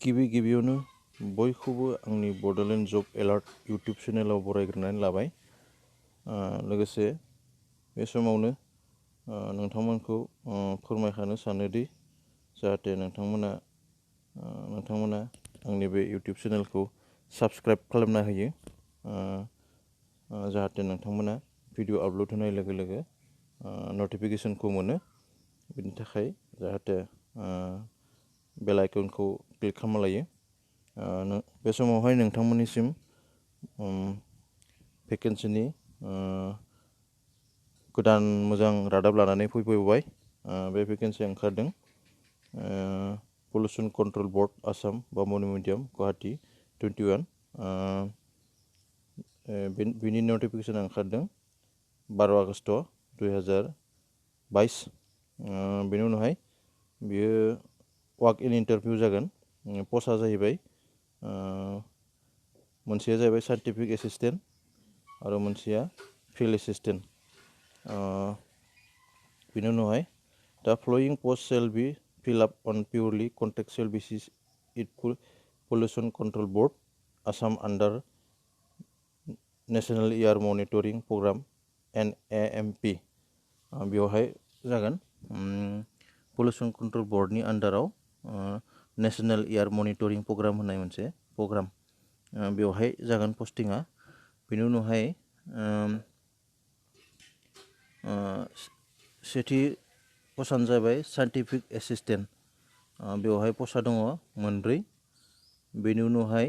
गिबियावनो बयखौबो आंनि बड'लेण्ड जब एलार्ट इउटुब चेनेलाव बरायग्रोनानै लाबाय। लोगोसे बे समावनो नोंथांमोनखौ फोरमायखानो सानोदि जाहाथे नोंथांमोना आंनि बे इउटुब चेनेलखौ साबस्क्राइब खालामना होयो, जाहाथे नोंथांमोना भिडिअ आपल'ड होनाय लोगो लोगो नटिफिकेसनखौ मोनो। बिनि थाखाय जाहाथे बेल आइकनखौ क्लिक खालामना लायो। बे समावहाय नोंथांमोननिसिम भेकेन्सिनि गोदान मोजां रादाब लानानै फैबाय। बे भेकेन्सिया ओंखारदों pollution control board Assam Bamunimaidam Guwahati 21। बिनि नटिफिकेसन ओंखारदों 12 आगस्ट 2022। बेनि उनावहाय बियो वाक इन इन्टारभिउ जागोन। पस्टआ जाहैबाय मोनसेया जाहैबाय साइन्टिफिक एसिस्टेन्ट आरो मोनसेया फिल्ड एसिस्टेन्ट। बेनि उनावहाय the following post shall be fill up on purely contractual basis at pollution control board Assam under national air monitoring programme NAMP। बेवहाय जागोन पल्यूशन कंट्रोल बोर्डनि आन्डाराव नेशनल एयार मनिटरिंग प्रोग्राम होननाय मोनसे programme, बेवहाय जागोन पस्टिंआ। बेनि उनावहाय सेथि पस्टआनो जाबाय साइन्टिफिक एसिस्टेन्ट। बेवहाय पस्टआ दङ 3। बेनि उनावहाय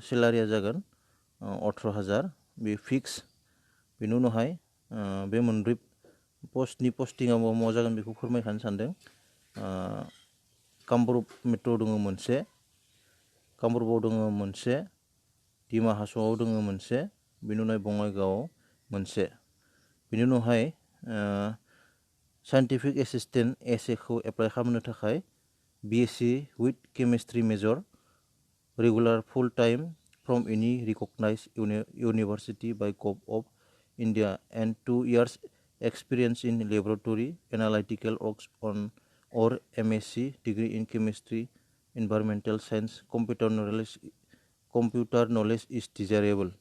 सेलारिया जागोन 18,000, बे फिक्स। बेनि उनावहाय बे 3 पस्टनि पस्टिंआ मा जागोन बेखौ फोरमायखानो सानदों। कामरुप मेट्र' दङ मोनसे, कामरुपआव दङ मोनसे, डिमा हासावआव दङ मोनसे, बेनि उनाव बङाइगावआव मोनसे। बेनि उनावहाय साइन्टिफिक एसिस्टेन्ट एसएखौ एप्लाइ खालामनो थाखाय BSc with chemistry major, regular full time from any recognised university by गभ of India and 2 years experience in laboratory analytical works on or MSc degree in chemistry, environmental science, computer knowledge is desirable।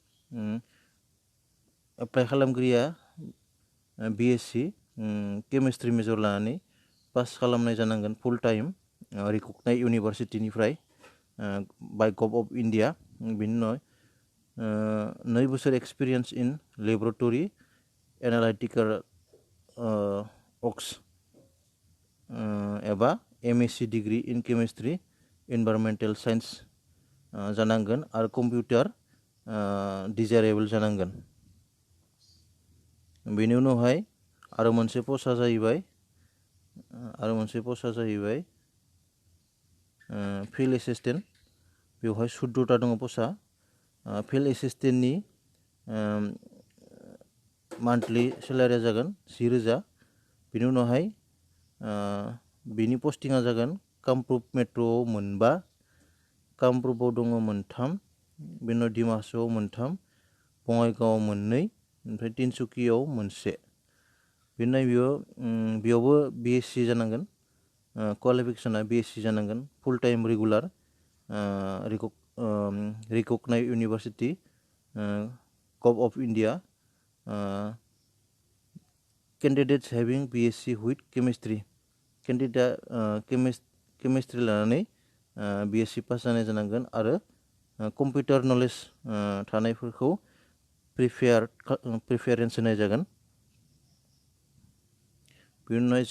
Apply खालामगिरिया BSc chemistry major लानानै pass खालामनाय जानांगोन, full time recognized इउनिभार्सिटिनिफ्राय by Gov of India. बिनि उनाव 2 बोसोर experience in laboratory analytical works एबा MSc degree in chemistry environmental science जानांगोन आरो कम्पिउटार डिजायरेबल जानांगोन। बेनि उनावहाय आरो मोनसे पस्टआ जाहैबाय फिल्ड एसिस्टेन्ट। बेवहाय 14टा दङ पस्टआ। फिल्ड एसिस्टेन्टनि मान्थलि सेलारिया जागोन 10,000। बेनि उनावहाय बिनि पस्टिंआ जागोन कामरुप मेट्र'आव 5, कामरुपआव दङ 3, बेनि उनाव डिमा हासावआव 3, बङाइगावआव 2, ओमफ्राय तिनसुकियाव 1। बेनि उनाव बेयावबो BSc जानांगोन, क्वालिफिकेसना BSc जानांगोन, full time regular recognized university Gov of India. Candidates having BSc with chemistry, candidate chemistry लानानै BSc पास जानाय जानांगोन आरो कम्पिउटार नलेज थानायफोरखौ प्रिफरेन्स होनाय जागोन। बेनि उनाव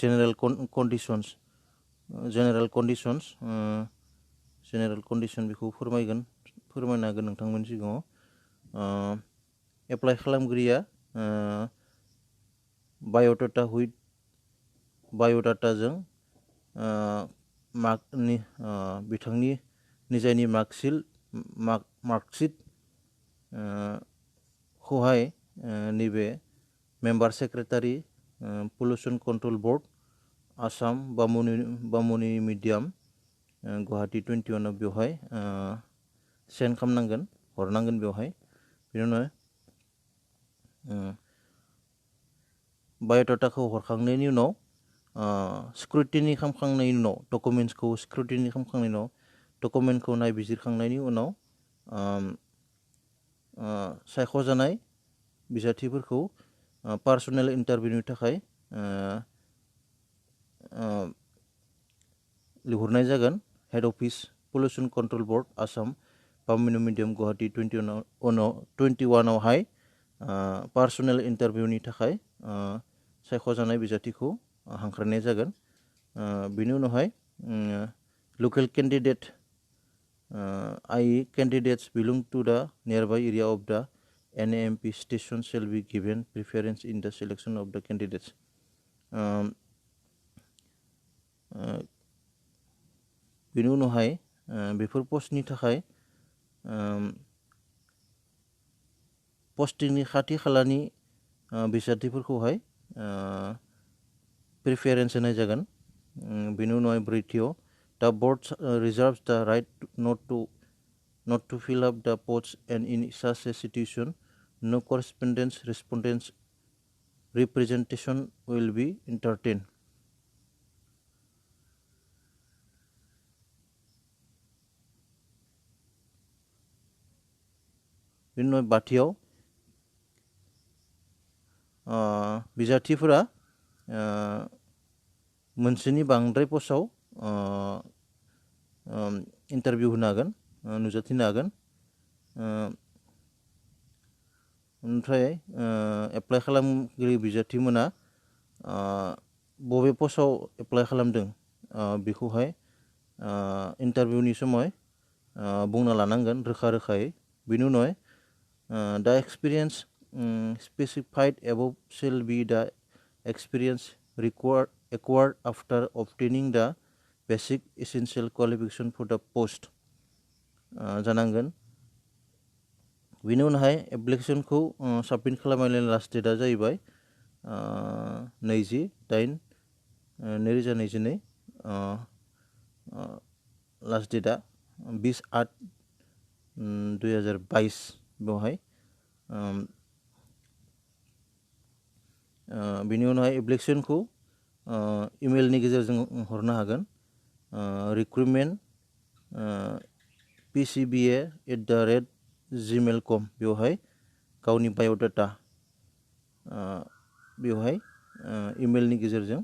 जेनेरेल कन्डिशन बेखौ फोरमायनो हागोन नोंथांमोननि सिगाङाव। एप्लाइ खालामगिरिया बाय'डाटाजों बिथांनि निजानि मार्कशीट खौहाय नैबे member secretary pollution control board Assam Bamunimaidam Guwahati 21 आव बेवहाय सेन्ड खालामनांगोन, हरनांगोन बेवहाय। बेनि उनाव बाय'डाटाखौ हरखांनायनि उनाव स्क्रुटिनि खालामखांनायनि उनाव डकुमेन्ट्सखौ स्क्रुटिनि खालामखांनायनि उनाव डकुमेन्टखौ नायबिजिरखांनायनि उनाव सायख'जानाय बिजाथिफोरखौ पार्सनेल इन्टारभिउनि थाखाय लिंहरनाय जागोन। Head office pollution control board Assam Bamunimaidam Guwahati 21आवहाय पार्सनेल इन्टारभिउनि थाखाय सायख'जानाय बिजाथिखौ हांख्रायनाय जागोन। बेनि उनावहाय local candidate i.e. candidates belong to the nearby area of the NAMP station shall be given preference in the selection of the candidates. बेनि उनावहाय बेफोर पस्टनि थाखाय पस्टिंनि खाथि खालानि बिजाथिफोरखौहाय प्रिफारेन्स होनाय जागोन। बेनि उनावहाय ब्रैथियाव the board reserves the right not to fill up the posts and in such a situation no correspondence respondents representation will be entertained. बेनि उनाव बाथियाव बिजाथिफोरा मोनसेनि बांद्राय पस्टआव इन्टारभिउ होनो हागोन, नुजाथिनो हागोन। ओमफ्राय एप्लाइ खालामगिरि बिजाथिमोना बबे पस्टआव एप्लाइ खालामदों बेखौहाय इन्टारभिउनि समय बुंना लानांगोन रोखा-रोखायै। बेनि उनाव द experience specified above shall be the experience acquired after obtaining the basic essential qualification for the post जानांगोन। बेनि उनावहाय एप्लिकेशनखौ साबमिट खालामनायनि लास्ट डेटआ जाहैबाय 20/8/2022 लास्ट डेटआ 20/8/2022 बेवहाय। बेनि उनावहाय एप्लिकेशनखौ इमेलनि गेजेरजों हरनो हागोन। recruitment.pcba@gmail.com बेवहाय गावनि बाय'डाटा बेवहाय इमेलनि गेजेरजों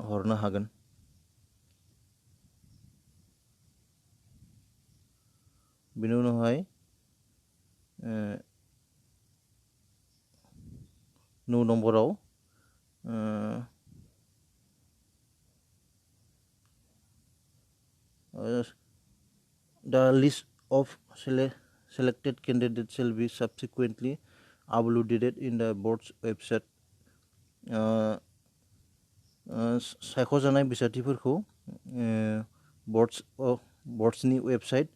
हरनो हागोन। बेनि उनावहाय 9 नम्बराव the list of selected candidates shall be subsequently uploaded in the board's website. सायख'जानाय बिजाथिफोरखौ बोर्ड्सनि website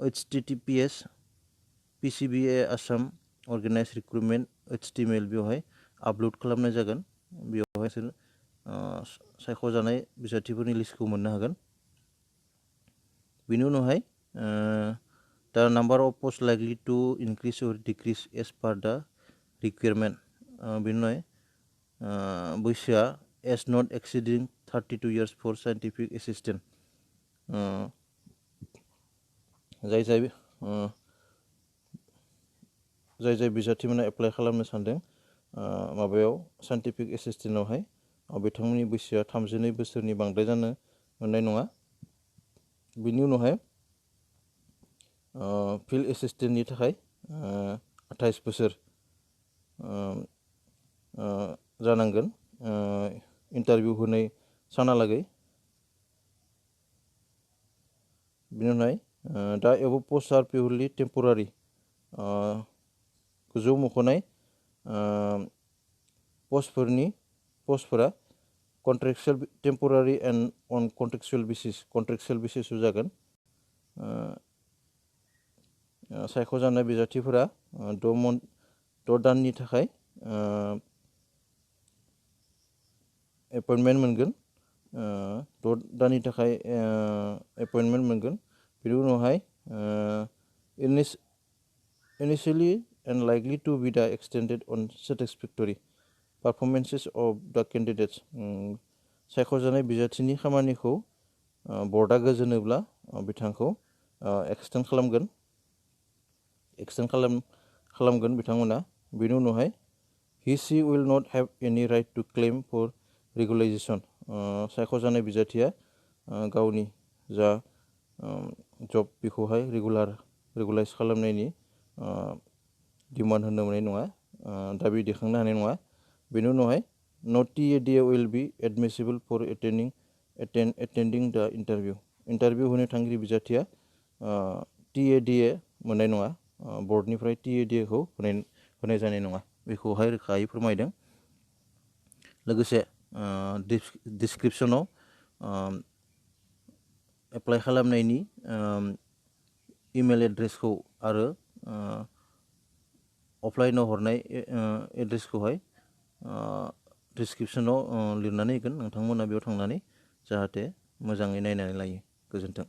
https://pcba assam organized recruitment html बेवहाय आपल'ड खालामनाय जागोन। बेवहाय सायख'जानाय बिजाथिफोरनि लिस्टखौ मोननो हागोन। बेनि उनावहाय the number of posts likely to increase or decrease as per the requirement बेनि उनाव बैसोआ as not exceeding 32 years for scientific assistant जाय बिजाथिमोना एप्लाइ खालामनो सानदों माबायाव साइन्टिफिक एसिस्टेन्टआवहाय बिथांमोननि बैसोआ 32 बोसोरनि बांद्राय जानो मोननाय नङा। बेनि उनावहाय फिल्ड एसिस्टेन्टनि थाखाय 28 बोसोर जानांगोन इन्टारभिउ होनाय सानालागै। बेनि उनावहाय दा एबव पोस्ट आर पिउरलि टेम्परारि गोजौ मख'नाय पस्टफोरा कन्ट्रेक्चुएल टेम्परारि एन्ड अन कन्ट्रेक्चुएल बेसिसआव जागोन। सायख'जानाय बिजाथिफोरा 6 दाननि थाखाय एपइन्टमेन्ट मोनगोन। 6 दाननि थाखाय एपइन्टमेन्ट मोनगोन। बेनि उनावहाय initially and likely to be the extended on satisfactory performances of the candidates सायख'जानाय बिजाथिनि खामानिखौ बर्डआ गोजोनोब्ला बिथांखौ एक्सटेन्ड खालामगोन बिथांमोना। बेनि उनावहाय he will not have any right to claim for regularization। सायख'जानाय बिजाथिया गावनि जा जब बेखौहाय रेगुलाइज खालामनायनि डिमान्ड होनो मोननाय नङा, दाबि दैखांनो हानाय नङा। बेनि उनावहाय no TADA will be admissible for attending the interview। Interview होनो थांगिरि बिजाथिया TADA मोननाय नङा, बर्डनिफ्राय TADA खौ होनाय जानाय नङा, बेखौहाय रोखायै फोरमायदों। लोगोसे डिसक्रिपसनाव एप्लाइ खालामनायनि इमेल एड्रेसखौ आरो अफलाइनाव हरनाय एड्रेसखौहाय डिसक्रिपसनाव लिरनानै होगोन। नोंथांमोना बेयाव थांनानै जाहाथे मोजाङै नायनानै लायो। गोजोन्थों।